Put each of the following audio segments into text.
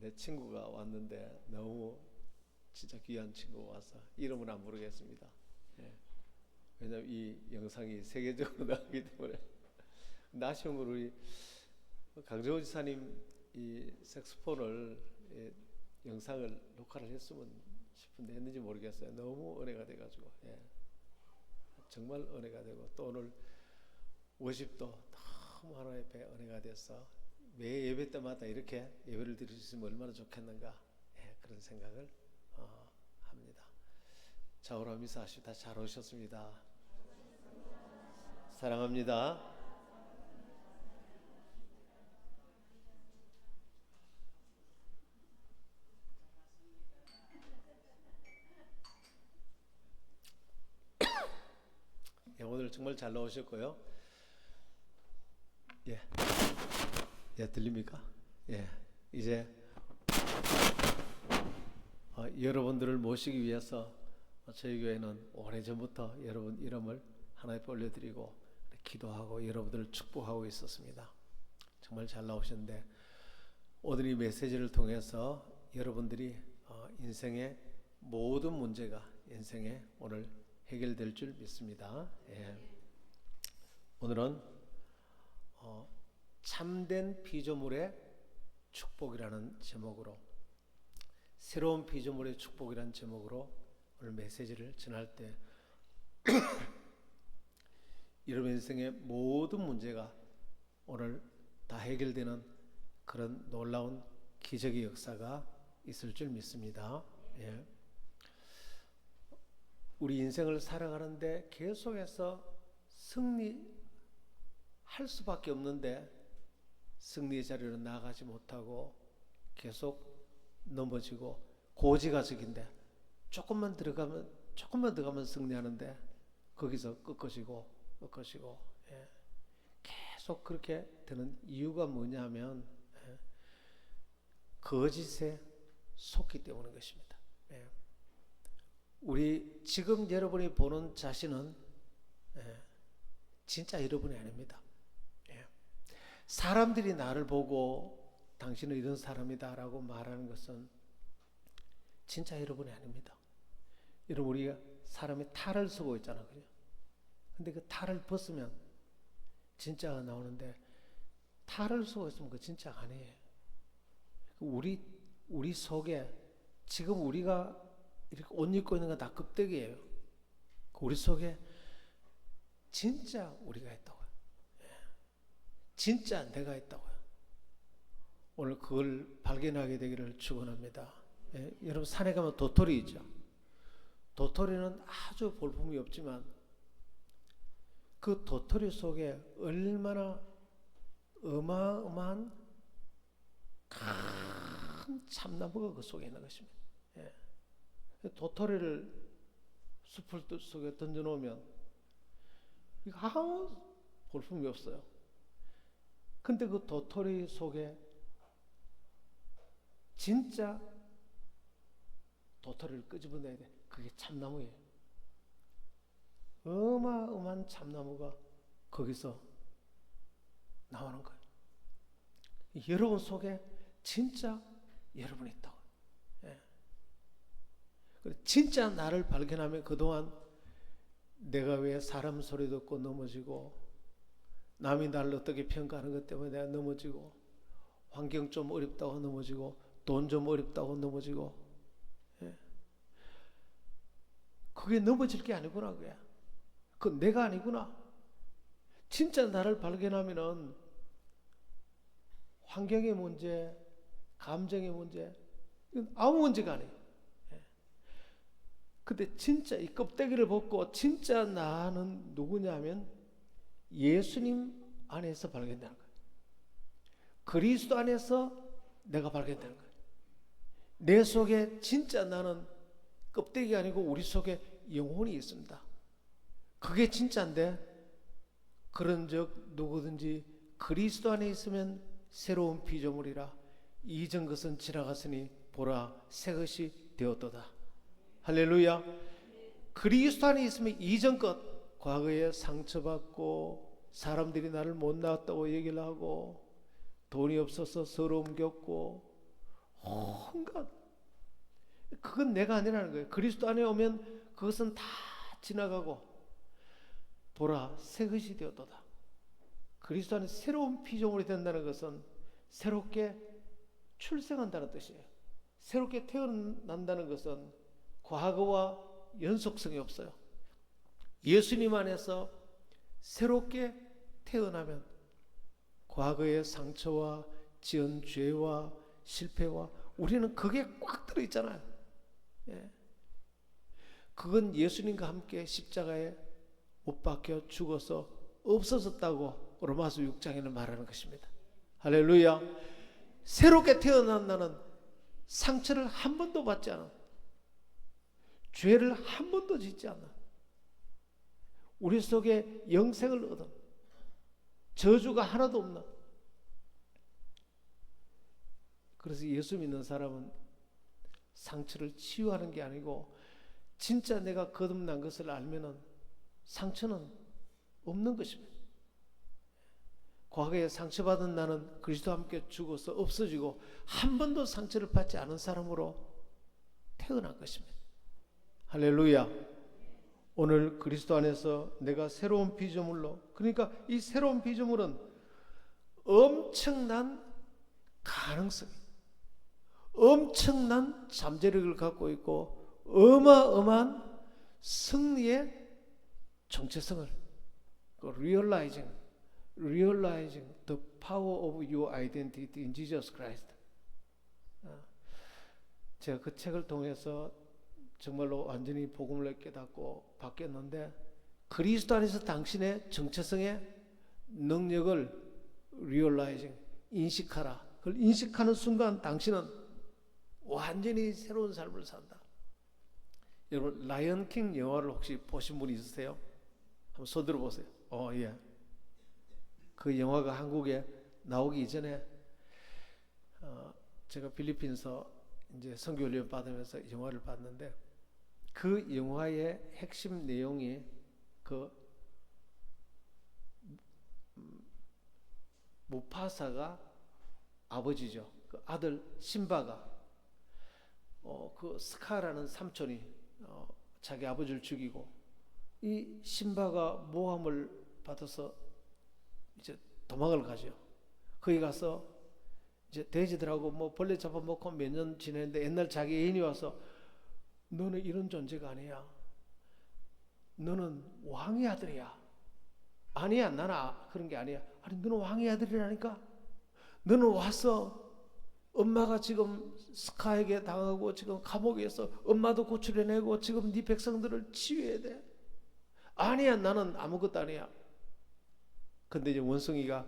내 친구가 왔는데 너무 진짜 귀한 친구가 와서 이름은 안 부르겠습니다. 예. 왜냐하면 이 영상이 세계적으로 나가기 때문에. 아쉬운 건 우리 강정호 지사님 이 색소폰을 영상을 녹화를 했으면 싶은데 했는지 모르겠어요. 너무 은혜가 돼가지고 정말 은혜가 되고, 또 오늘 워십도 너무 하나님의 은혜가 돼서 매 예배 때마다 이렇게 예배를 드릴 수 있으면 얼마나 좋겠는가, 그런 생각을 합니다. 자, 오늘 미사하시다 잘 오셨습니다. 사랑합니다. 오늘 정말 잘 나오셨고요. 들립니까? 이제 여러분들을 모시기 위해서 저희 교회는 오래전부터 여러분 이름을 하나님께 올려드리고 기도하고 여러분들을 축복하고 있었습니다. 정말 잘 나오셨는데, 오늘 이 메시지를 통해서 여러분들이 인생의 모든 문제가 인생에 오늘 해결될 줄 믿습니다. 오늘은 참된 피조물의 축복이라는 제목으로, 새로운 피조물의 축복이라는 제목으로 오늘 메시지를 전할 때 여러분 인생의 모든 문제가 오늘 다 해결되는 그런 놀라운 기적의 역사가 있을 줄 믿습니다. 우리 인생을 살아가는데 계속해서 승리할 수밖에 없는데 승리의 자리로 나아가지 못하고 계속 넘어지고, 고지가적인데 조금만 들어가면 승리하는데 거기서 꺾어지고 계속 그렇게 되는 이유가 뭐냐면 거짓에 속기 때문인 것입니다. 우리 지금 여러분이 보는 자신은 진짜 여러분이 아닙니다. 사람들이 나를 보고 당신은 이런 사람이다 라고 말하는 것은 진짜 여러분이 아닙니다. 여러분, 우리가 사람이 탈을 쓰고 있잖아요. 근데 그 탈을 벗으면 진짜가 나오는데, 탈을 쓰고 있으면 그 진짜가 아니에요. 우리 속에 지금 우리가 이렇게 옷 입고 있는 건 다 껍데기예요. 우리 속에 진짜 우리가 있다고요. 진짜 내가 있다고요. 오늘 그걸 발견하게 되기를 축원합니다. 여러분, 산에 가면 도토리 있죠. 도토리는 아주 볼품이 없지만 그 도토리 속에 얼마나 어마어마한 큰 참나무가 그 속에 있는 것입니다. 도토리를 숲을 속에 던져놓으면 아무 볼품이 없어요. 근데 그 도토리 속에 진짜 도토리를 끄집어내야 돼. 그게 참나무예요. 어마어마한 참나무가 거기서 나오는 거예요. 여러분 속에 진짜 여러분이 있다고. 진짜 나를 발견하면 그동안 내가 왜 사람 소리 듣고 넘어지고, 남이 나를 어떻게 평가하는 것 때문에 내가 넘어지고, 환경 좀 어렵다고 넘어지고, 돈 좀 어렵다고 넘어지고, 그게 넘어질 게 아니구나. 그건 내가 아니구나. 진짜 나를 발견하면은 환경의 문제, 감정의 문제, 이건 아무 문제가 아니에요. 근데 진짜 이 껍데기를 벗고 진짜 나는 누구냐면 예수님 안에서 발견되는 거예요. 그리스도 안에서 내가 발견되는 거예요. 내 속에 진짜 나는 껍데기가 아니고 우리 속에 영혼이 있습니다. 그게 진짜인데, 그런즉 누구든지 그리스도 안에 있으면 새로운 피조물이라, 이전 것은 지나갔으니 보라 새 것이 되었도다. 할렐루야. 그리스도 안에 있으면 이전 것, 과거에 상처받고 사람들이 나를 못 낳았다고 얘기를 하고, 돈이 없어서 서러움 겪고 온갖, 그건 내가 아니라는 거예요. 그리스도 안에 오면 그것은 다 지나가고 돌아 새 것이 되었도다. 그리스도 안에 새로운 피조물이 된다는 것은 새롭게 출생한다는 뜻이에요. 새롭게 태어난다는 것은 과거와 연속성이 없어요. 예수님 안에서 새롭게 태어나면 과거의 상처와 지은 죄와 실패와 우리는 그게 꽉 들어있잖아요. 예. 그건 예수님과 함께 십자가에 못 박혀 죽어서 없어졌다고 로마서 6장에는 말하는 것입니다. 할렐루야. 새롭게 태어난 나는 상처를 한 번도 받지 않아, 죄를 한 번도 짓지 않아, 우리 속에 영생을 얻은, 저주가 하나도 없는. 그래서 예수 믿는 사람은 상처를 치유하는 게 아니고 진짜 내가 거듭난 것을 알면은 상처는 없는 것입니다. 과거에 상처받은 나는 그리스도와 함께 죽어서 없어지고 한 번도 상처를 받지 않은 사람으로 태어난 것입니다. 할렐루야. 오늘 그리스도 안에서 내가 새로운 피조물로, 그러니까 이 새로운 피조물은 엄청난 가능성, 엄청난 잠재력을 갖고 있고 어마어마한 승리의 정체성을, realizing the power of your identity in Jesus Christ. 제가 그 책을 통해서 정말로 완전히 복음을 깨닫고 바뀌었는데, 그리스도 안에서 당신의 정체성의 능력을 realizing, 인식하라. 그걸 인식하는 순간 당신은 완전히 새로운 삶을 산다. 여러분, 라이언 킹 영화를 혹시 보신 분 있으세요? 한번 손 들어보세요. 예. 그 영화가 한국에 나오기 이전에 제가 필리핀에서 이제 선교훈련 받으면서 영화를 봤는데, 그 영화의 핵심 내용이 그 무파사가 아버지죠. 그 아들 심바가 그 스카라는 삼촌이 자기 아버지를 죽이고, 이 심바가 모함을 받아서 이제 도망을 가죠. 거기 가서 이제 돼지들하고 뭐 벌레 잡아먹고 몇 년 지냈는데, 옛날 자기 애인이 와서 너는 이런 존재가 아니야. 너는 왕의 아들이야. 아니야, 나는 그런 게 아니야. 아니, 너는 왕의 아들이라니까. 너는 와서 엄마가 지금 스카에게 당하고 지금 감옥에서 엄마도 고출해내고 지금 네 백성들을 치유해야 돼. 아니야, 나는 아무것도 아니야. 근데 이제 원숭이가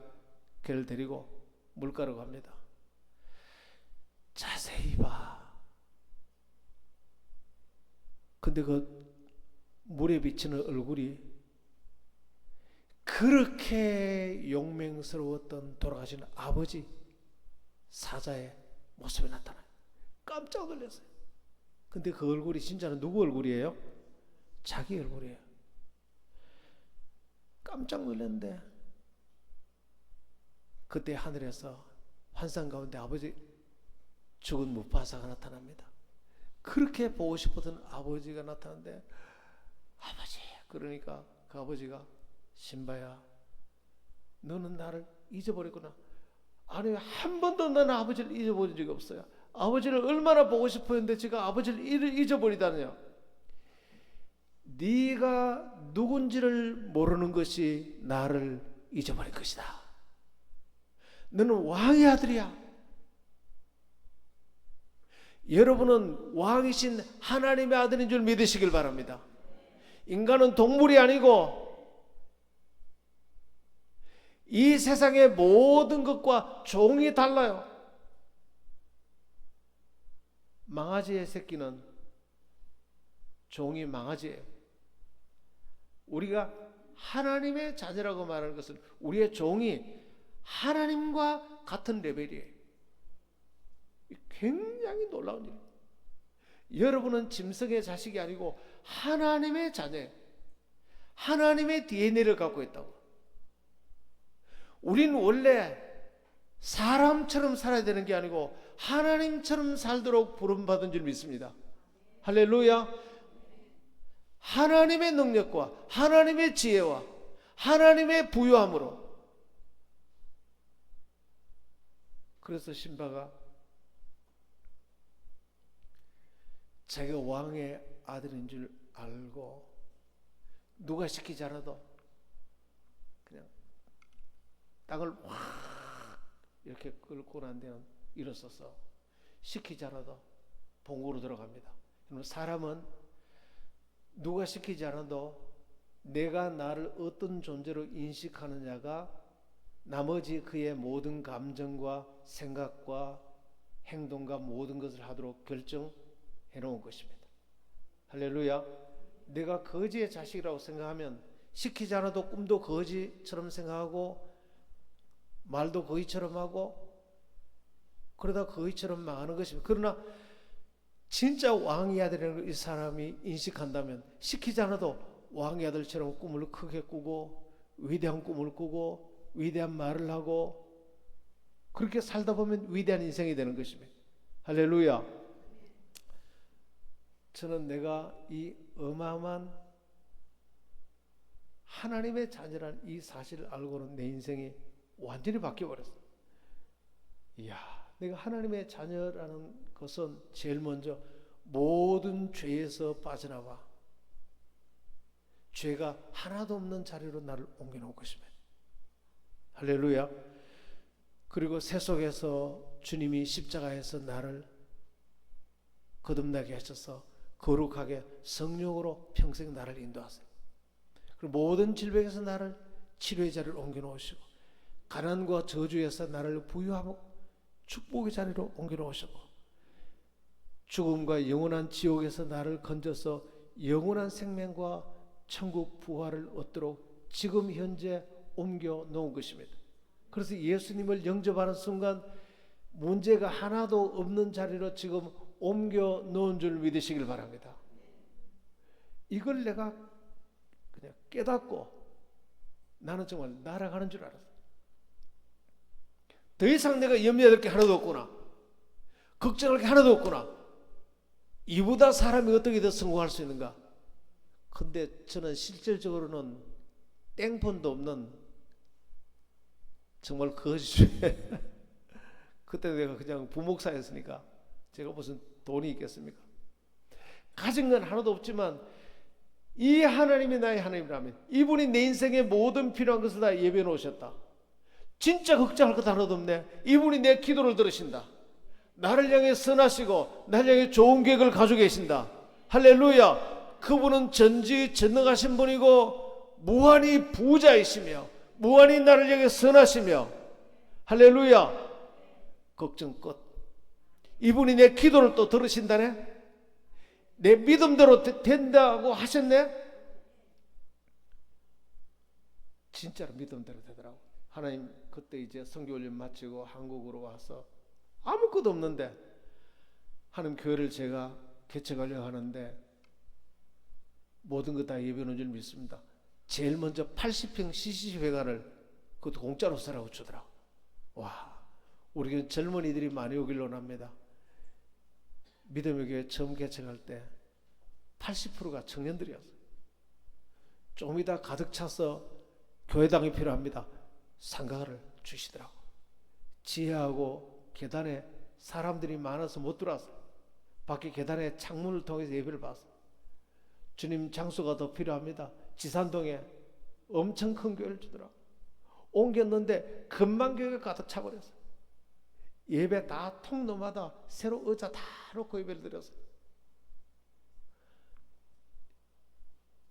걔를 데리고 물가로 갑니다. 자세히 봐. 근데 그 물에 비치는 얼굴이 그렇게 용맹스러웠던 돌아가신 아버지 사자의 모습이 나타나요. 깜짝 놀랐어요. 근데 그 얼굴이 진짜는 누구 얼굴이에요? 자기 얼굴이에요. 깜짝 놀랐는데, 그때 하늘에서 환상 가운데 아버지 죽은 무파사가 나타납니다. 그렇게 보고 싶었던 아버지가 나타났는데, 아버지, 그러니까 그 아버지가, 신바야, 너는 나를 잊어버렸구나. 아니, 한 번도 나는 아버지를 잊어버린 적이 없어요. 아버지를 얼마나 보고 싶었는데 지금 아버지를 잊어버리다니요. 네가 누군지를 모르는 것이 나를 잊어버린 것이다. 너는 왕의 아들이야. 여러분은 왕이신 하나님의 아들인 줄 믿으시길 바랍니다. 인간은 동물이 아니고 이 세상의 모든 것과 종이 달라요. 망아지의 새끼는 종이 망아지예요. 우리가 하나님의 자녀라고 말하는 것은 우리의 종이 하나님과 같은 레벨이에요. 굉장히 놀라운 일이에요. 여러분은 짐승의 자식이 아니고 하나님의 자녀예요. 하나님의 DNA를 갖고 있다고. 우리는 원래 사람처럼 살아야 되는 게 아니고 하나님처럼 살도록 부름받은 줄 믿습니다. 할렐루야. 하나님의 능력과 하나님의 지혜와 하나님의 부유함으로. 그래서 신바가 자기가 왕의 아들인 줄 알고 누가 시키지 않아도 그냥 땅을 확 이렇게 긁고 난 데는 일어서서 시키지 않아도 본국으로 들어갑니다. 사람은 누가 시키지 않아도 내가 나를 어떤 존재로 인식하느냐가 나머지 그의 모든 감정과 생각과 행동과 모든 것을 하도록 결정해 놓은 것입니다. 할렐루야. 내가 거지의 자식이라고 생각하면 시키지 않아도 꿈도 거지처럼 생각하고 말도 거지처럼 하고 그러다 거지처럼 망하는 것입니다. 그러나 진짜 왕의 아들이라는 걸 이 사람이 인식한다면 시키지 않아도 왕의 아들처럼 꿈을 크게 꾸고 위대한 꿈을 꾸고 위대한 말을 하고 그렇게 살다 보면 위대한 인생이 되는 것입니다. 할렐루야. 저는 내가 이 어마어마한 하나님의 자녀라는 이 사실을 알고는 내 인생이 완전히 바뀌어버렸어요. 이야, 내가 하나님의 자녀라는 것은 제일 먼저 모든 죄에서 빠져나와 죄가 하나도 없는 자리로 나를 옮겨놓은 것입니다. 할렐루야. 그리고 세속에서 주님이 십자가에서 나를 거듭나게 하셔서 거룩하게 성령으로 평생 나를 인도하세요. 그리고 모든 질병에서 나를 치료의 자리를 옮겨놓으시고 가난과 저주에서 나를 부유하고 축복의 자리로 옮겨놓으시고 죽음과 영원한 지옥에서 나를 건져서 영원한 생명과 천국 부활을 얻도록 지금 현재 옮겨 놓은 것입니다. 그래서 예수님을 영접하는 순간 문제가 하나도 없는 자리로 지금 옮겨 놓은 줄 믿으시길 바랍니다. 이걸 내가 그냥 깨닫고 나는 정말 날아가는 줄 알았어요. 더 이상 내가 염려해야 될 게 하나도 없구나. 걱정할 게 하나도 없구나. 이보다 사람이 어떻게 더 성공할 수 있는가? 근데 저는 실질적으로는 땡폰도 없는 정말 거지주에 그때 내가 그냥 부목사였으니까 제가 무슨 돈이 있겠습니까? 가진 건 하나도 없지만 이 하나님이 나의 하나님이라면 이분이 내 인생의 모든 필요한 것을 다 예배해 놓으셨다. 진짜 걱정할 것 하나도 없네. 이분이 내 기도를 들으신다. 나를 향해 선하시고 나를 향해 좋은 계획을 가지고 계신다. 할렐루야. 그분은 전지전능하신 분이고 무한히 부자이시며 무한히 나를 향해 선하시며 할렐루야. 걱정 끝. 이분이 내 기도를 또 들으신다네. 내 믿음대로 된다고 하셨네. 진짜로 믿음대로 되더라고. 하나님 그때 이제 선교훈련 마치고 한국으로 와서 아무것도 없는데 하나님 교회를 제가 개척하려고 하는데 모든 거 다 예배하는 줄 믿습니다. 제일 먼저 80평 CC회관을 그것도 공짜로 쓰라고 주더라고. 와, 우리 교회 젊은이들이 많이 오길 원합니다. 믿음의 교회 처음 개척할 때 80%가 청년들이었어요. 좀 이따 가득 차서 교회당이 필요합니다. 상가를 주시더라고. 지하하고 계단에 사람들이 많아서 못 들어왔어요. 밖에 계단에 창문을 통해서 예배를 봤어요. 주님 장소가 더 필요합니다. 지산동에 엄청 큰 교회를 주더라고. 옮겼는데 금방 교회가 가득 차버렸어요. 예배 다 통로마다 새로 의자 다 놓고 예배를 드렸어요.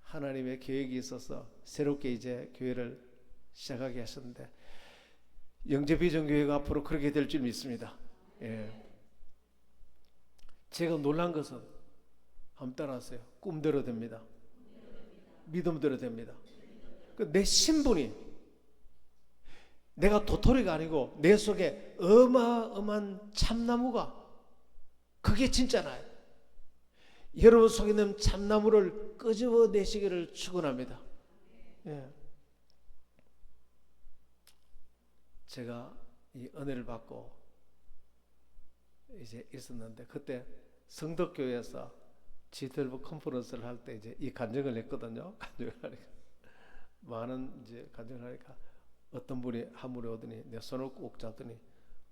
하나님의 계획이 있어서 새롭게 이제 교회를 시작하게 하셨는데 영재비전교회가 앞으로 그렇게 될 줄 믿습니다. 예. 제가 놀란 것은 한번 따라하세요. 꿈대로 됩니다. 믿음대로 됩니다. 내 신분이 내가 도토리가 아니고 내 속에 어마어마한 참나무가 그게 진짜나요. 여러분 속에 있는 참나무를 끄집어내시기를 축원합니다. 예. 제가 이 은혜를 받고 이제 있었는데 그때 성덕교회에서 G12 컨퍼런스를 할 때 이제 이 간증을 했거든요. 간증을 하니까 많은 이제 간증을 하니까 어떤 분이 한 분이 오더니 내 손을 꼭 잡더니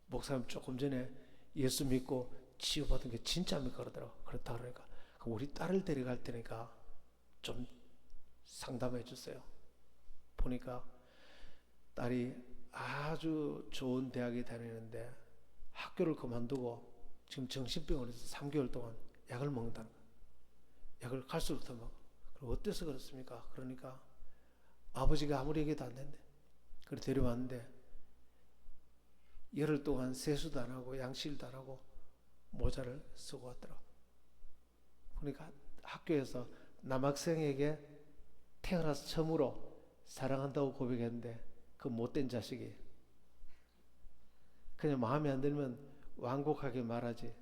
목사님 조금 전에 예수 믿고 치유받은 게 진짜입니까? 그러더라고. 그렇다 그러니까 우리 딸을 데려갈 테니까 좀 상담해 주세요. 보니까 딸이 아주 좋은 대학에 다니는데 학교를 그만두고 지금 정신병원에서 3개월 동안 약을 먹는다는 거예요. 약을 갈수록 더 먹어. 그럼 어때서 그렇습니까? 그러니까 아버지가 아무리 얘기도 안 된대. 그래 데려왔는데 열흘 동안 세수도 안 하고 양치질도 안 하고 모자를 쓰고 왔더라고. 그러니까 학교에서 남학생에게 태어나서 처음으로 사랑한다고 고백했는데 그 못된 자식이 그냥 마음에 안 들면 완곡하게 말하지.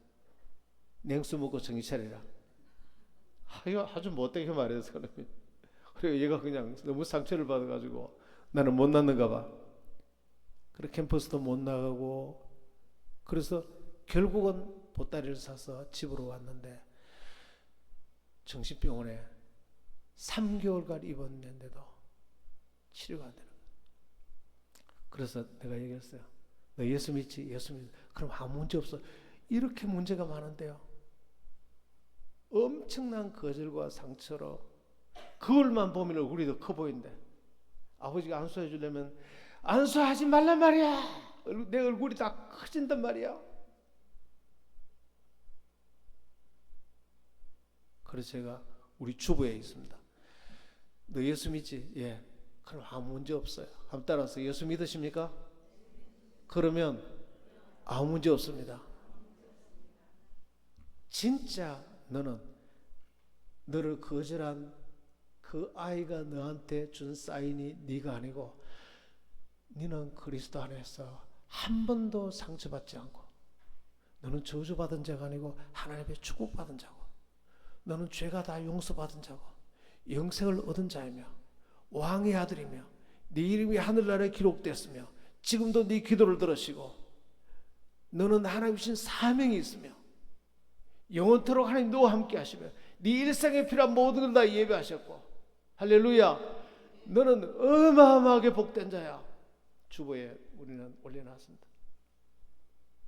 냉수 먹고 정신 차리라. 아주 못되게 말해서 그러면. 그리고 얘가 그냥 너무 상처를 받아가지고 나는 못 낳는가 봐. 그래 캠퍼스도 못 나가고 그래서 결국은 보따리를 사서 집으로 왔는데 정신병원에 3개월간 입원했는데도 치료가 안 되는 거야. 그래서 내가 얘기했어요. 너 예수 믿지? 예수 믿지? 그럼 아무 문제 없어. 이렇게 문제가 많은데요. 엄청난 거절과 상처로 그걸만 보면 얼굴이 더 커 보인대. 아버지가 안수해 주려면 안수하지 말란 말이야. 내 얼굴이 다 커진단 말이야. 그래서 제가 우리 주부에 있습니다. 너 예수 믿지? 예. 그럼 아무 문제 없어요. 한번 따라서 예수 믿으십니까? 그러면 아무 문제 없습니다. 진짜 너는 너를 거절한 그 아이가 너한테 준 사인이 네가 아니고 너는 그리스도 안에서 한 번도 상처받지 않고 너는 저주받은 자가 아니고 하나님의 축복받은 자고 너는 죄가 다 용서받은 자고 영생을 얻은 자이며 왕의 아들이며 네 이름이 하늘나라에 기록됐으며 지금도 네 기도를 들으시고 너는 하나님 주신 사명이 있으며 영원토록 하나님 너와 함께 하시며 네 일생에 필요한 모든 걸 다 예배하셨고 할렐루야. 너는 어마어마하게 복된 자야. 주보에 우리는 올려놨습니다.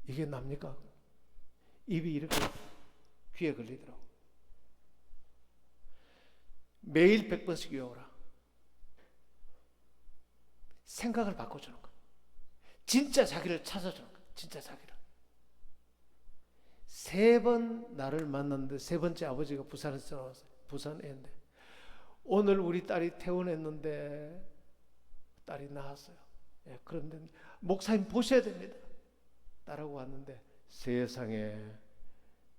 이게 납니까? 입이 이렇게 귀에 걸리더라고. 매일 100번씩 외워라. 생각을 바꿔주는 거야. 진짜 자기를 찾아주는 거야. 진짜 자기를. 3번 나를 만났는데 3번째 아버지가 부산에서 나왔어요. 부산 애인데 오늘 우리 딸이 퇴원했는데 딸이 나왔어요. 예, 그런데 목사님 보셔야 됩니다. 딸하고 왔는데 세상에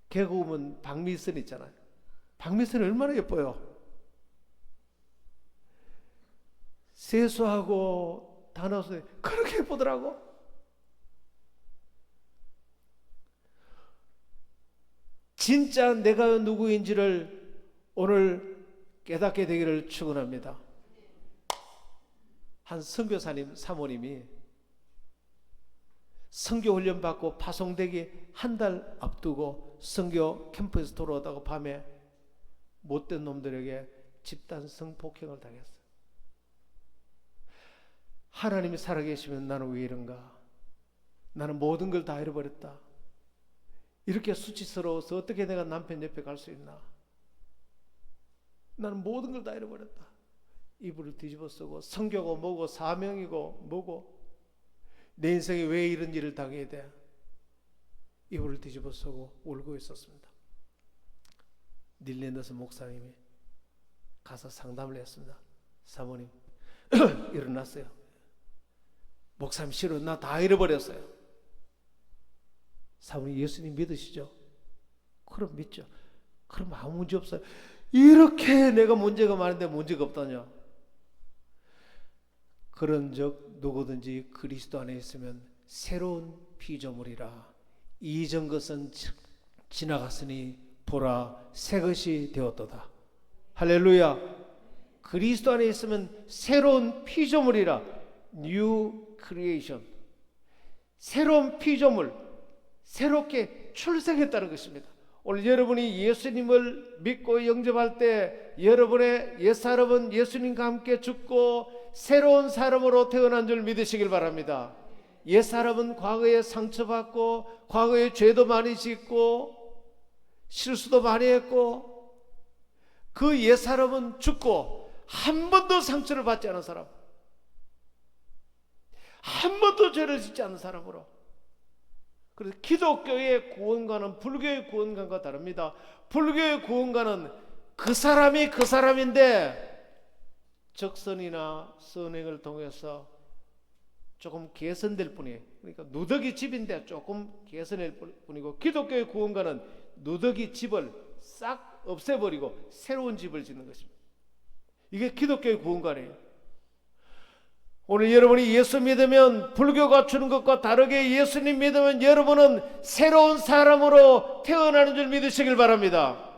개그우먼 박미선 있잖아요. 박미선이 얼마나 예뻐요. 세수하고 다 나와서 그렇게 예쁘더라고. 진짜 내가 누구인지를 오늘 깨닫게 되기를 축원합니다. 한 선교사님 사모님이 선교 훈련 받고 파송되기 한 달 앞두고 선교 캠프에서 돌아오다가 밤에 못된 놈들에게 집단 성폭행을 당했어요. 하나님이 살아계시면 나는 왜 이런가? 나는 모든 걸 다 잃어버렸다. 이렇게 수치스러워서 어떻게 내가 남편 옆에 갈 수 있나? 나는 모든 걸 다 잃어버렸다. 이불을 뒤집어 쓰고 성교고 뭐고 사명이고 뭐고 내 인생에 왜 이런 일을 당해야 돼? 이불을 뒤집어 쓰고 울고 있었습니다. 닐랜더스 목사님이 가서 상담을 했습니다. 사모님 일어났어요. 목사님 싫어. 나 다 잃어버렸어요. 사모님 예수님 믿으시죠? 그럼 믿죠. 그럼 아무 문제 없어요. 이렇게 내가 문제가 많은데 문제가 없다냐? 그런 적 누구든지 그리스도 안에 있으면 새로운 피조물이라. 이전 것은 지나갔으니 보라 새 것이 되었도다. 할렐루야. 그리스도 안에 있으면 새로운 피조물이라. New creation. 새로운 피조물, 새롭게 출생했다는 것입니다. 오늘 여러분이 예수님을 믿고 영접할 때 여러분의 옛사람은 예수님과 함께 죽고 새로운 사람으로 태어난 줄 믿으시길 바랍니다. 옛사람은 과거에 상처받고 과거에 죄도 많이 짓고 실수도 많이 했고 그 옛사람은 죽고 한 번도 상처를 받지 않은 사람, 한 번도 죄를 짓지 않은 사람으로. 그래서 기독교의 구원과는 불교의 구원과는 다릅니다. 불교의 구원과는 그 사람이 그 사람인데 적선이나 선행을 통해서 조금 개선될 뿐이에요. 그러니까 누더기 집인데 조금 개선될 뿐이고, 기독교의 구원과는 누더기 집을 싹 없애버리고 새로운 집을 짓는 것입니다. 이게 기독교의 구원관이에요. 오늘 여러분이 예수 믿으면, 불교가 주는 것과 다르게 예수님 믿으면 여러분은 새로운 사람으로 태어나는 줄 믿으시길 바랍니다.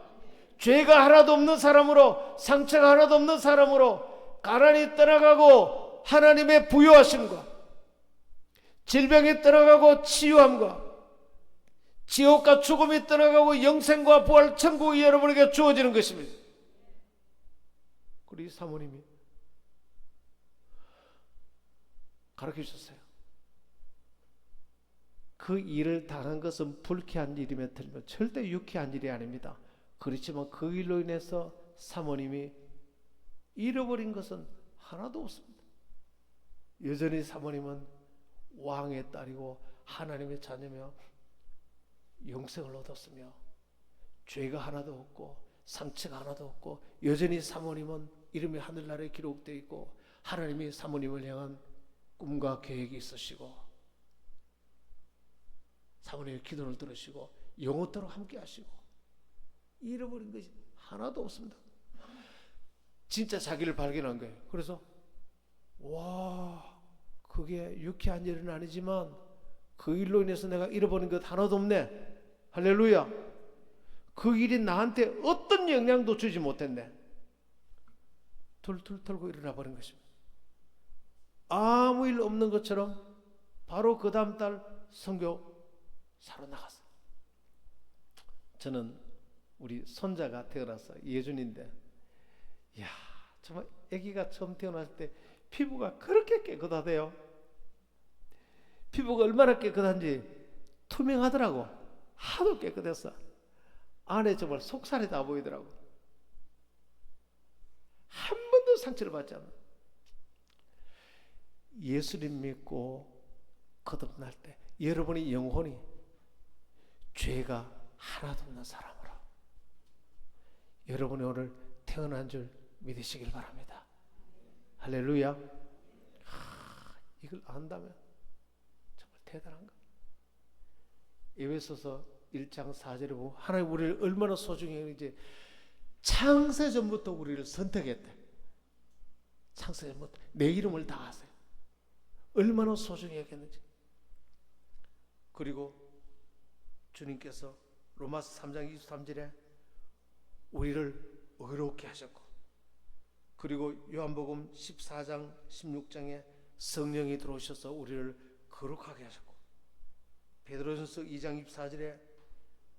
죄가 하나도 없는 사람으로, 상처가 하나도 없는 사람으로 가난이 떠나가고 하나님의 부요하심과 질병이 떠나가고 치유함과 지옥과 죽음이 떠나가고 영생과 부활, 천국이 여러분에게 주어지는 것입니다. 우리 사모님이 가르쳐 주셨어요. 그 일을 당한 것은 불쾌한 일이며 틀리면 절대 유쾌한 일이 아닙니다. 그렇지만 그 일로 인해서 사모님이 잃어버린 것은 하나도 없습니다. 여전히 사모님은 왕의 딸이고 하나님의 자녀며 영생을 얻었으며 죄가 하나도 없고 상처가 하나도 없고, 여전히 사모님은 이름이 하늘나라에 기록되어 있고 하나님이 사모님을 향한 꿈과 계획이 있으시고 사모님의 기도를 들으시고 영원토록 함께 하시고, 잃어버린 것이 하나도 없습니다. 진짜 자기를 발견한 거예요. 그래서 와, 그게 유쾌한 일은 아니지만 그 일로 인해서 내가 잃어버린 것 하나도 없네. 할렐루야. 그 일이 나한테 어떤 영향도 주지 못했네. 툴툴 털고 일어나 버린 것입니다. 아무 일 없는 것처럼 바로 그 다음 달 선교 사러 나갔어요. 저는 우리 손자가 태어나서 예준인데, 이야, 정말 아기가 처음 태어났을 때 피부가 그렇게 깨끗하대요. 피부가 얼마나 깨끗한지 투명하더라고. 하도 깨끗했어. 안에 정말 속살이 다 보이더라고. 한 번도 상처를 받지 않아. 예수님 믿고 거듭날 때 여러분의 영혼이 죄가 하나도 없는 사람으로 여러분이 오늘 태어난 줄 믿으시길 바랍니다. 할렐루야. 이걸 안다면 정말 대단한 거. 에베소서 1장 4절에 보면 하나님 우리를 얼마나 소중히 했는지, 창세전부터 우리를 선택했대. 창세전부터 내 이름을 다 아세요. 얼마나 소중히 했겠는지. 그리고 주님께서 로마서 3장 23절에 우리를 의롭게 하셨고, 그리고 요한복음 14장 16장에 성령이 들어오셔서 우리를 거룩하게 하셨고, 베드로전서 2장 24절에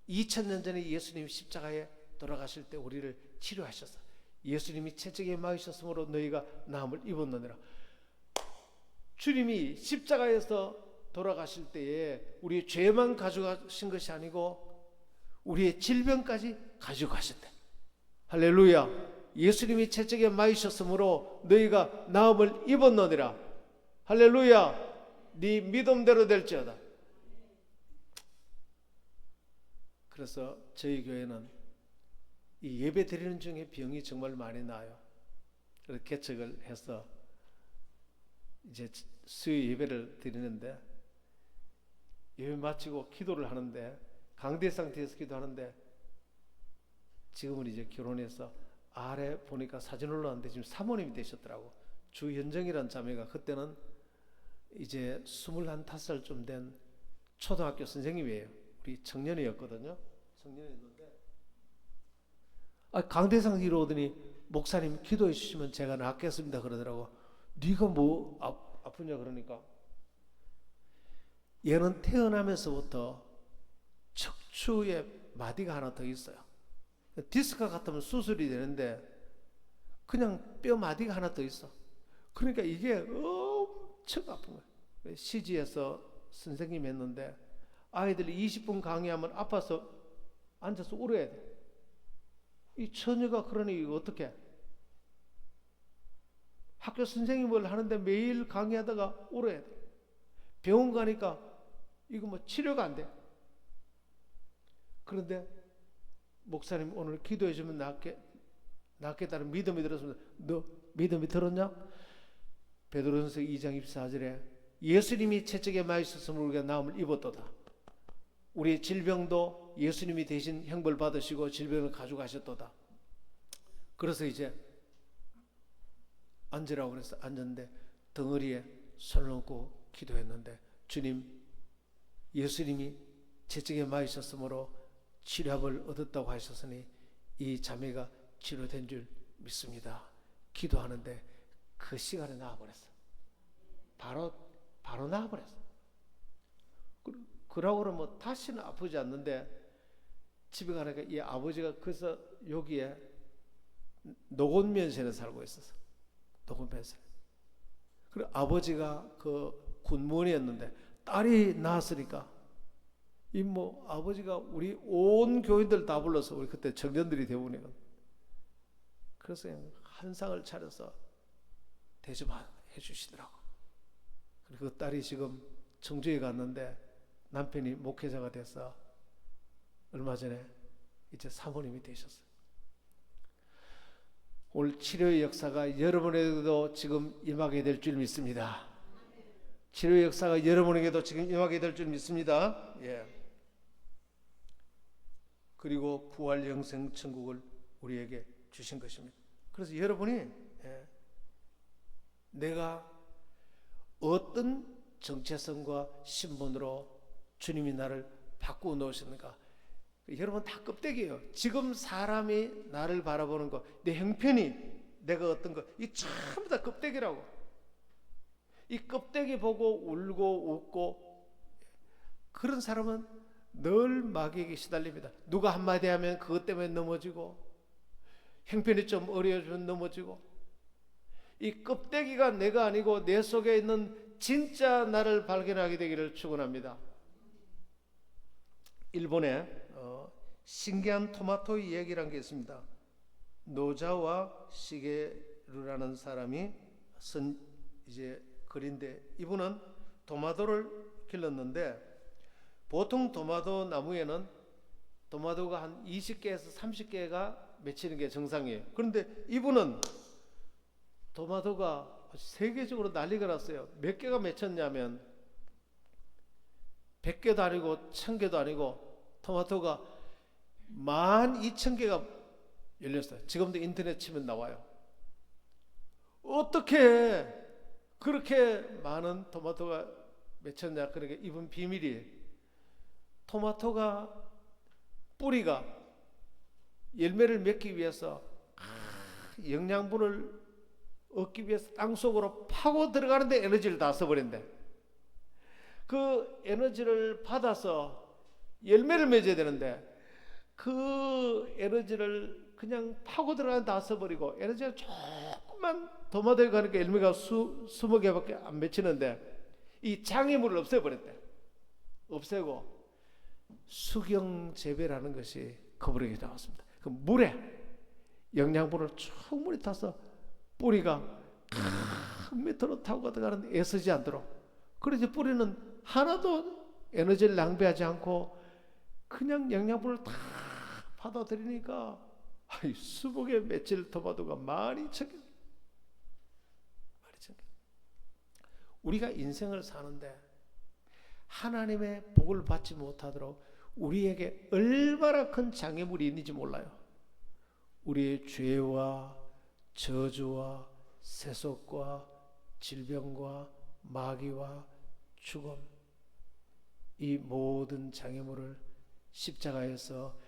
2000년 전에 예수님이 십자가에 돌아가실 때 우리를 치료하셔서 예수님이 채찍에 맞으셨으므로 너희가 나음을 입었느니라. 주님이 십자가에서 돌아가실 때에 우리의 죄만 가져가신 것이 아니고 우리의 질병까지 가져가셨대. 할렐루야. 예수님이 채찍에 맞으셨으므로 너희가 나음을 입었느니라. 할렐루야. 네 믿음대로 될지어다. 그래서 저희 교회는 이 예배 드리는 중에 병이 정말 많이 나요. 그래서 개척을 해서 이제 수요 예배를 드리는데, 예배 마치고 기도를 하는데, 강대 상태에서 기도하는데, 지금은 이제 결혼해서 아래 보니까 사진 올라왔는데 지금 사모님이 되셨더라고. 주현정이라는 자매가 그때는 이제 21~5살쯤 된 초등학교 선생님이에요. 우리 청년이었거든요. 청년이었는데 강대상 이루더니 목사님 기도해 주시면 제가 낫겠습니다 그러더라고. 네가 뭐 아프냐 그러니까, 얘는 태어나면서부터 척추에 마디가 하나 더 있어요. 디스크 같으면 수술이 되는데 그냥 뼈 마디가 하나 더 있어. 그러니까 이게 엄청 아픈 거예요. CG에서 선생님이 했는데 아이들이 20분 강의하면 아파서 앉아서 울어야 돼. 이 처녀가 그러니 이거 어떻게? 학교 선생님을 하는데 매일 강의하다가 울어야 돼. 병원 가니까 이거 뭐 치료가 안 돼. 그런데 목사님 오늘 기도해 주면 낫겠다는 믿음이 들었습니다. 너 믿음이 들었냐? 베드로전서 2장 24절에 예수님이 채찍에 맞으셨으면 우리가 나음을 입었도다. 우리의 질병도 예수님이 대신 형벌 받으시고 질병을 가져가셨도다. 그래서 이제 앉으라고 그래서 앉았는데 덩어리에 손을 얹고 기도했는데 주님, 예수님이 채찍에 맞으셨으므로 치료를 얻었다고 하셨으니 이 자매가 치료된 줄 믿습니다. 기도하는데 그 시간에 나와버렸어. 바로 나와버렸어. 그러고 그러면 다시는 아프지 않는데 집에 가니까 이 아버지가 그래서 여기에 노곤면세에 살고 있었어. 노곤면세. 그리고 아버지가 그 군무원이었는데 딸이 낳았으니까 이 뭐 아버지가 우리 온 교인들 다 불러서 우리 그때 청년들이 대부분이거든. 그래서 그냥 한 상을 차려서 대접해 주시더라고. 그리고 그 딸이 지금 청주에 갔는데 남편이 목회자가 돼서 얼마 전에 이제 사모님이 되셨어요. 오늘 치료의 역사가 여러분에게도 지금 임하게 될 줄 믿습니다. 치료의 역사가 여러분에게도 지금 임하게 될 줄 믿습니다. 예. 그리고 부활 영생 천국을 우리에게 주신 것입니다. 그래서 여러분이 내가 어떤 정체성과 신분으로 주님이 나를 바꾸어 놓으셨는가? 여러분 다 껍데기예요. 지금 사람이 나를 바라보는 거, 내 형편이 내가 어떤 거, 이 전부 다 껍데기라고. 이 껍데기 보고 울고 웃고 그런 사람은 늘 마귀에게 시달립니다. 누가 한마디 하면 그것 때문에 넘어지고 형편이 좀 어려워지면 넘어지고 이 껍데기가 내가 아니고 내 속에 있는 진짜 나를 발견하게 되기를 축원합니다. 일본에 신기한 토마토 이야기라는 게 있습니다. 노자와 시게루라는 사람이 쓴 이제 글인데 이분은 토마토를 길렀는데 보통 토마토 나무에는 토마토가 한 20개에서 30개가 맺히는 게 정상이에요. 그런데 이분은 토마토가 세계적으로 난리가 났어요. 몇 개가 맺혔냐면 100개도 아니고 1000개도 아니고 토마토가 12,000개가 열렸어요. 지금도 인터넷 치면 나와요. 어떻게 그렇게 많은 토마토가 맺혔냐? 그러니까 이분 비밀이 토마토가 뿌리가 열매를 맺기 위해서 영양분을 얻기 위해서 땅속으로 파고 들어가는데 에너지를 다 써버린대. 그 에너지를 받아서 열매를 맺어야 되는데 그 에너지를 그냥 파고 들어가는 다 써버리고 에너지가 조금만 토마토에 가니까 열매가 20개밖에 안 맺히는데 이 장애물을 없애버렸대. 없애고 수경 재배라는 것이 그분에게 나왔습니다. 그 물에 영양분을 충분히 타서 뿌리가 큰 밑으로 타고 들어가는데 애쓰지 않도록. 그래서 뿌리는 하나도 에너지를 낭비하지 않고 그냥 영양분을 다 받아들이니까 수복에 맺힐 토마토가 12,000개. 우리가 인생을 사는데 하나님의 복을 받지 못하도록 우리에게 얼마나 큰 장애물이 있는지 몰라요. 우리의 죄와 저주와 세속과 질병과 마귀와 죽음, 이 모든 장애물을 십자가에서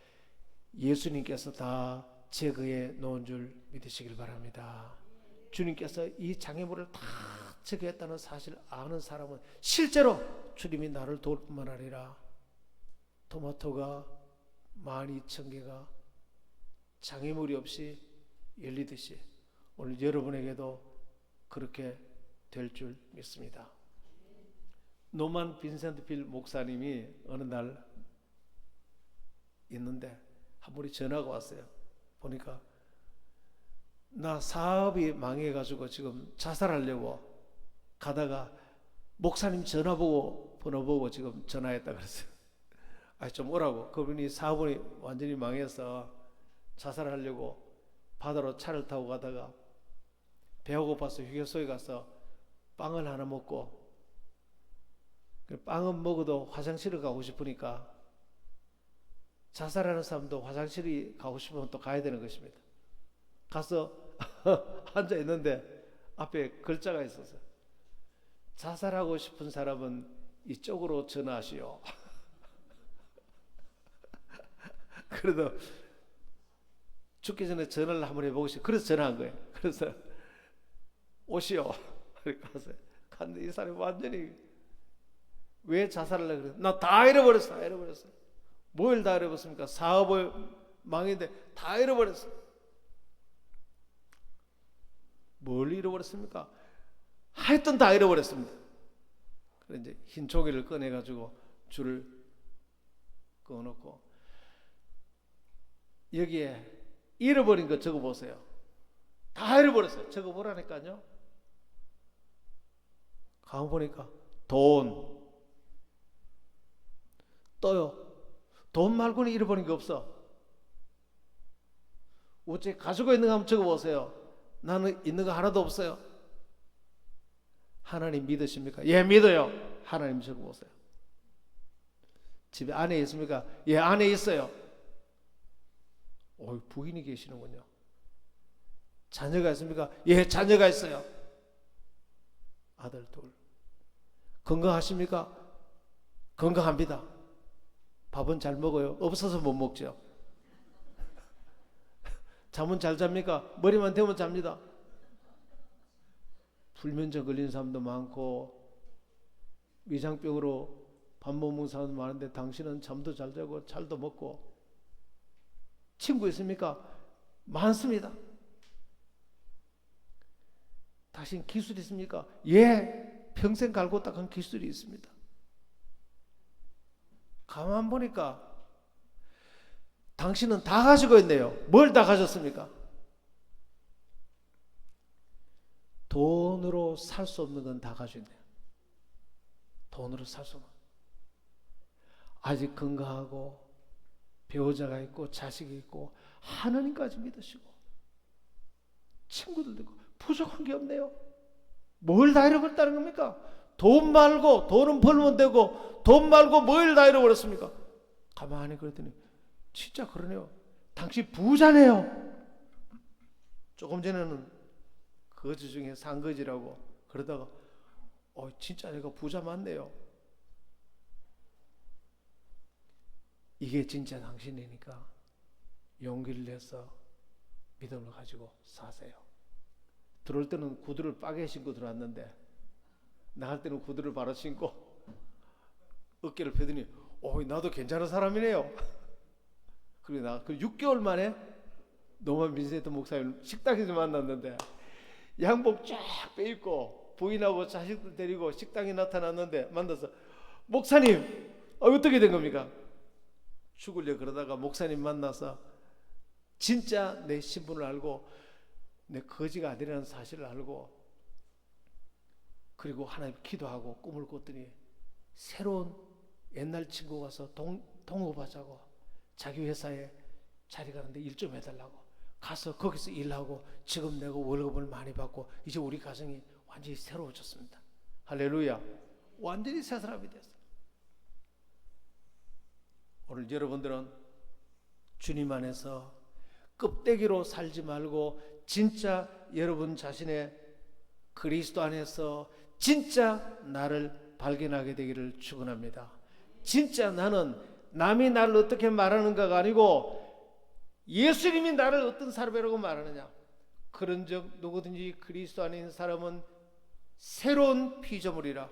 예수님께서 다 제거해 놓은 줄 믿으시길 바랍니다. 주님께서 이 장애물을 다 제거했다는 사실을 아는 사람은 실제로 주님이 나를 도울 뿐만 아니라 토마토가 12,000개가 장애물이 없이 열리듯이 오늘 여러분에게도 그렇게 될 줄 믿습니다. 노만 빈센트 필 목사님이 어느 날 있는데 한 분이 전화가 왔어요. 보니까 나 사업이 망해가지고 지금 자살하려고 가다가 목사님 번호 보고 지금 전화했다 그랬어요. 좀 오라고. 그분이 사업이 완전히 망해서 자살하려고 바다로 차를 타고 가다가 배가 고파서 휴게소에 가서 빵을 하나 먹고, 빵은 먹어도 화장실을 가고 싶으니까 자살하는 사람도 화장실이 가고 싶으면 또 가야 되는 것입니다. 가서 앉아 있는데 앞에 글자가 있었어요. 자살하고 싶은 사람은 이쪽으로 전화하시오. 그래도 죽기 전에 전화를 한번 해보고 싶어요. 그래서 전화한 거예요. 그래서 오시오. 이렇게 갔어요. 갔는데 이 사람이 완전히 왜 자살을 하려고 그래요? 나 다 잃어버렸어. 다 잃어버렸어. 뭘 다 잃어버렸습니까? 사업을 망했는데 다 잃어버렸어. 뭘 잃어버렸습니까? 하여튼 다 잃어버렸습니다. 그래서 이제 흰 종이를 꺼내가지고 줄을 그어놓고 여기에 잃어버린 거 적어보세요. 다 잃어버렸어요. 적어보라니까요. 가만 보니까 돈, 또요. 돈 말고는 잃어버린 게 없어. 어째 가지고 있는 거 한번 적어보세요. 나는 있는 거 하나도 없어요. 하나님 믿으십니까? 예, 믿어요. 하나님 적어보세요. 집에 아내 있습니까? 예, 아내 있어요. 부인이 계시는군요. 자녀가 있습니까? 예, 자녀가 있어요. 아들 둘. 건강하십니까? 건강합니다. 밥은 잘 먹어요? 없어서 못 먹죠. 잠은 잘 잡니까? 머리만 대면 잡니다. 불면증 걸린 사람도 많고 위장병으로 밥 못 먹는 사람도 많은데 당신은 잠도 잘 자고 잘도 먹고. 친구 있습니까? 많습니다. 당신 기술 있습니까? 예, 평생 갈고 닦은 기술이 있습니다. 가만 보니까 당신은 다 가지고 있네요. 뭘 다 가졌습니까? 돈으로 살 수 없는 건 다 가지고 있네요. 돈으로 살 수 없는. 아직 건강하고 배우자가 있고 자식이 있고 하나님까지 믿으시고 친구들도 있고 부족한 게 없네요. 뭘 다 잃어버렸다는 겁니까? 돈 말고, 돈은 벌면 되고 돈 말고 뭘 다 잃어버렸습니까? 가만히 그랬더니 진짜 그러네요. 당신 부자네요. 조금 전에는 거지 중에 산거지라고 그러다가 진짜 내가 부자 맞네요. 이게 진짜 당신이니까 용기를 내서 믿음을 가지고 사세요. 들어올 때는 구두를 빠게 신고 들어왔는데 나갈 때는 구두를 바로 신고 어깨를 펴더니 나도 괜찮은 사람이네요. 그리고 나 6개월 만에 노만 빈센트 목사님 식당에서 만났는데 양복 쫙 빼입고 부인하고 자식들 데리고 식당에 나타났는데 만나서 목사님 어떻게 된 겁니까? 죽으려 그러다가 목사님 만나서 진짜 내 신분을 알고 내 거지가 아니라는 사실을 알고 그리고 하나님 기도하고 꿈을 꿨더니 새로운 옛날 친구가 와서 동업하자고 자기 회사에 자리 가는데 일 좀 해달라고 가서 거기서 일하고 지금 내가 월급을 많이 받고 이제 우리 가정이 완전히 새로워졌습니다. 할렐루야. 완전히 새 사람이 됐어요. 오늘 여러분들은 주님 안에서 껍데기로 살지 말고 진짜 여러분 자신의 그리스도 안에서 진짜 나를 발견하게 되기를 축원합니다. 진짜 나는 남이 나를 어떻게 말하는가가 아니고 예수님이 나를 어떤 사람이라고 말하느냐. 그런즉 누구든지 그리스도 안에 있는 사람은 새로운 피조물이라.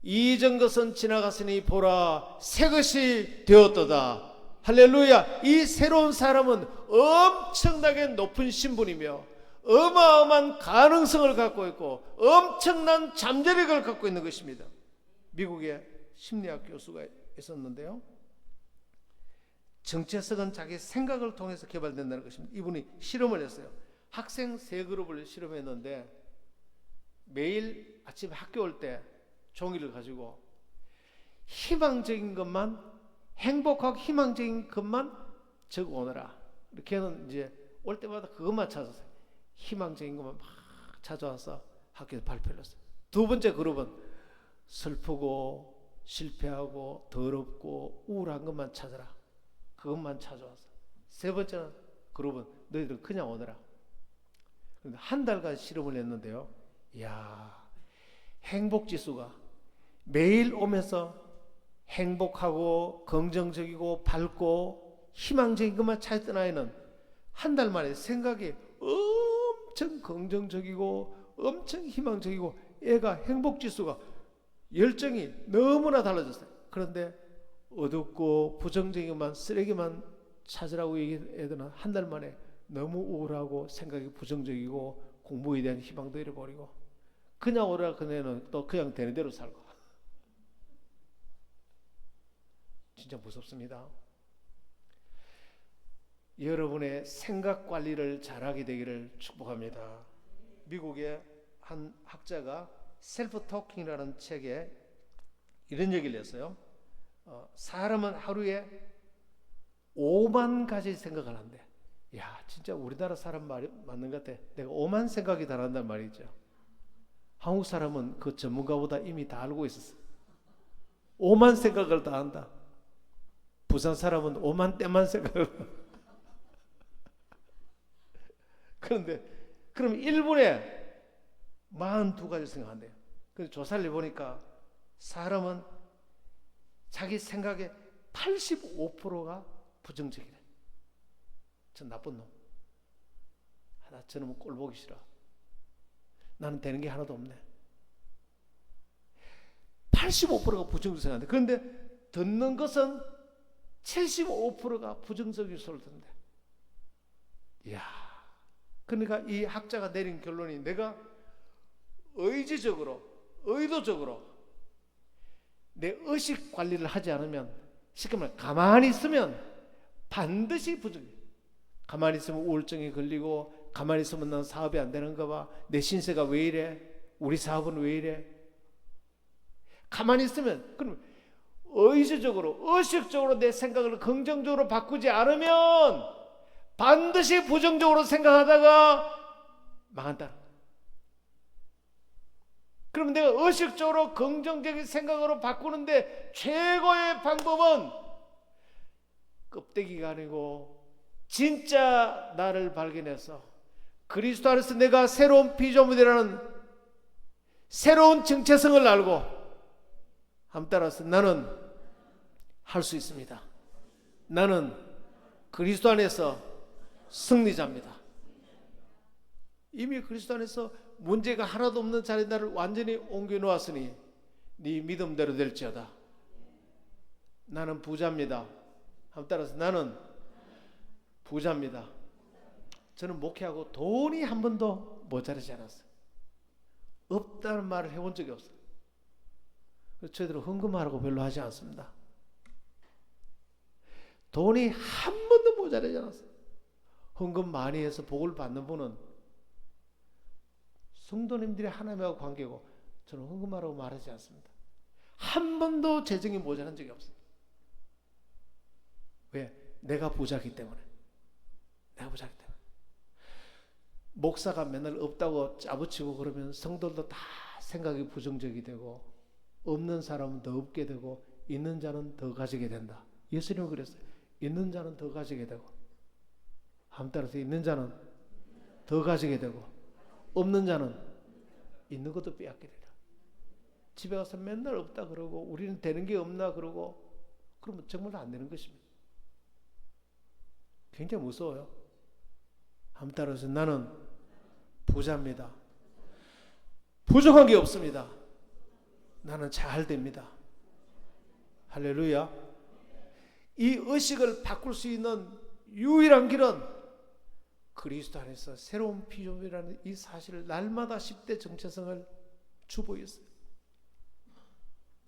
이전 것은 지나갔으니 보라 새 것이 되었도다. 할렐루야. 이 새로운 사람은 엄청나게 높은 신분이며 어마어마한 가능성을 갖고 있고 엄청난 잠재력을 갖고 있는 것입니다. 미국의 심리학 교수가 있었는데요, 정체성은 자기 생각을 통해서 개발된다는 것입니다. 이분이 실험을 했어요. 학생 3그룹을 실험했는데 매일 아침에 학교 올 때 종이를 가지고 희망적인 것만, 행복하고 희망적인 것만 적어 오너라. 걔는 이제 올 때마다 그것만 찾았어요. 희망적인 것만 막 찾아와서 학교에서 발표를 했어요. 2번째 그룹은 슬프고 실패하고 더럽고 우울한 것만 찾아라. 그것만 찾아왔어. 3번째 그룹은 너희들 그냥 오너라. 한 달간 실험을 했는데요, 이야, 행복지수가 매일 오면서 행복하고 긍정적이고 밝고 희망적인 것만 찾던 아이는 한 달 만에 생각이 엄청 긍정적이고 엄청 희망적이고 애가 행복지수가 열정이 너무나 달라졌어요. 그런데 어둡고 부정적인 것만, 쓰레기만 찾으라고 얘기한 애들은 한 달 만에 너무 우울하고 생각이 부정적이고 공부에 대한 희망도 잃어버리고 그냥 오라 그네는 또 그냥 되는 대로 살고. 진짜 무섭습니다. 여러분의 생각 관리를 잘하게 되기를 축복합니다. 미국의 한 학자가 셀프 토킹이라는 책에 이런 얘기를 했어요. 사람은 하루에 5만 가지 생각을 한대. 야, 진짜 우리나라 사람 말이 맞는 것 같아. 내가 5만 생각이 다 난단 말이죠. 한국 사람은 그 전문가보다 이미 다 알고 있었어. 5만 생각을 다 한다. 부산 사람은 5만 떼만 생각을. 그런데 그럼 1분에 42가지 생각한대요. 그래서 조사를 해보니까 사람은 자기 생각의 85%가 부정적이래. 저 나쁜 놈. 나 저놈은 꼴 보기 싫어. 나는 되는 게 하나도 없네. 85%가 부정적으로 생각한대. 그런데 듣는 것은 75%가 부정적인 소리를 듣는데. 이야. 그러니까 이 학자가 내린 결론이 내가 의지적으로, 의도적으로 내 의식 관리를 하지 않으면, 쉽게 말해 가만히 있으면 반드시 부정해. 가만히 있으면 우울증이 걸리고, 가만히 있으면 난 사업이 안 되는가 봐. 내 신세가 왜 이래? 우리 사업은 왜 이래? 가만히 있으면, 그럼 의지적으로, 의식적으로 내 생각을 긍정적으로 바꾸지 않으면 반드시 부정적으로 생각하다가 망한다. 그럼 내가 의식적으로 긍정적인 생각으로 바꾸는데 최고의 방법은 껍데기가 아니고 진짜 나를 발견해서 그리스도 안에서 내가 새로운 피조물이라는 새로운 정체성을 알고 함 따라서 나는 할 수 있습니다. 나는 그리스도 안에서 승리자입니다. 이미 그리스도 안에서 문제가 하나도 없는 자리에 나를 완전히 옮겨 놓았으니 네 믿음대로 될지어다. 나는 부자입니다. 함 따라서 나는 부자입니다. 저는 목회하고 돈이 한 번도 모자라지 않았어요. 없다는 말을 해본 적이 없어요. 그래서 저희들은 헌금하라고 별로 하지 않습니다. 돈이 한 번도 모자라지 않았어요. 헌금 많이 해서 복을 받는 분은 성도님들이 하나님하고 관계고, 저는 헌금하라고 말하지 않습니다. 한 번도 재정이 모자란 적이 없어요. 왜? 내가 부자기 때문에. 내가 부자기 때문에. 목사가 맨날 없다고 짜부치고 그러면 성도들도 다 생각이 부정적이 되고, 없는 사람은 더 없게 되고 있는 자는 더 가지게 된다. 예수님은 그랬어요. 있는 자는 더 가지게 되고, 함 따라서 있는 자는 더 가지게 되고, 없는 자는 있는 것도 빼앗게 되라. 집에 가서 맨날 없다 그러고 우리는 되는 게 없나 그러고 그러면 정말 안 되는 것입니다. 굉장히 무서워요. 함 따라서 나는 부자입니다. 부족한 게 없습니다. 나는 잘 됩니다. 할렐루야. 이 의식을 바꿀 수 있는 유일한 길은 그리스도 안에서 새로운 피조물이라는 이 사실을 날마다 10대 정체성을 주보였어요.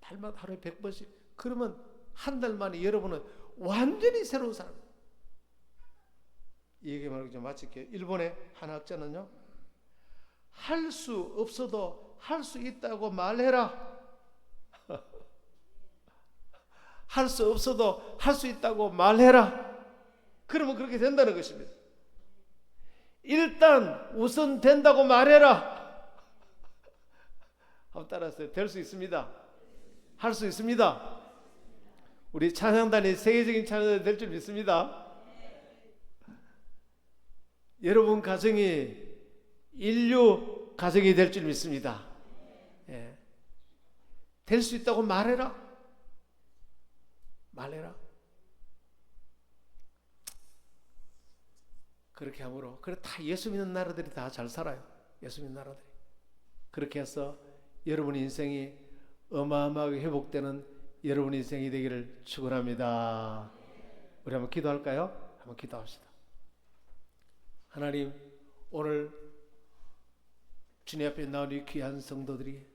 날마다 하루에 100번씩. 그러면 한 달 만에 여러분은 완전히 새로운 사람. 이 얘기 말고 좀 마칠게요. 일본의 한 학자는요, 할 수 없어도 할 수 있다고 말해라. 할 수 없어도 할 수 있다고 말해라. 그러면 그렇게 된다는 것입니다. 일단 우선 된다고 말해라. 한번 따라하세요. 될 수 있습니다. 할 수 있습니다. 우리 찬양단이 세계적인 찬양단이 될 줄 믿습니다. 여러분 가정이 인류 가정이 될 줄 믿습니다. 예. 될 수 있다고 말해라. 말해라. 그렇게 함으로, 그래 다 예수 믿는 나라들이 다 잘 살아요. 예수 믿는 나라들이. 그렇게 해서 여러분 인생이 어마어마하게 회복되는 여러분 인생이 되기를 축원합니다. 우리 한번 기도할까요? 한번 기도합시다. 하나님, 오늘 주님 앞에 나온 이 귀한 성도들이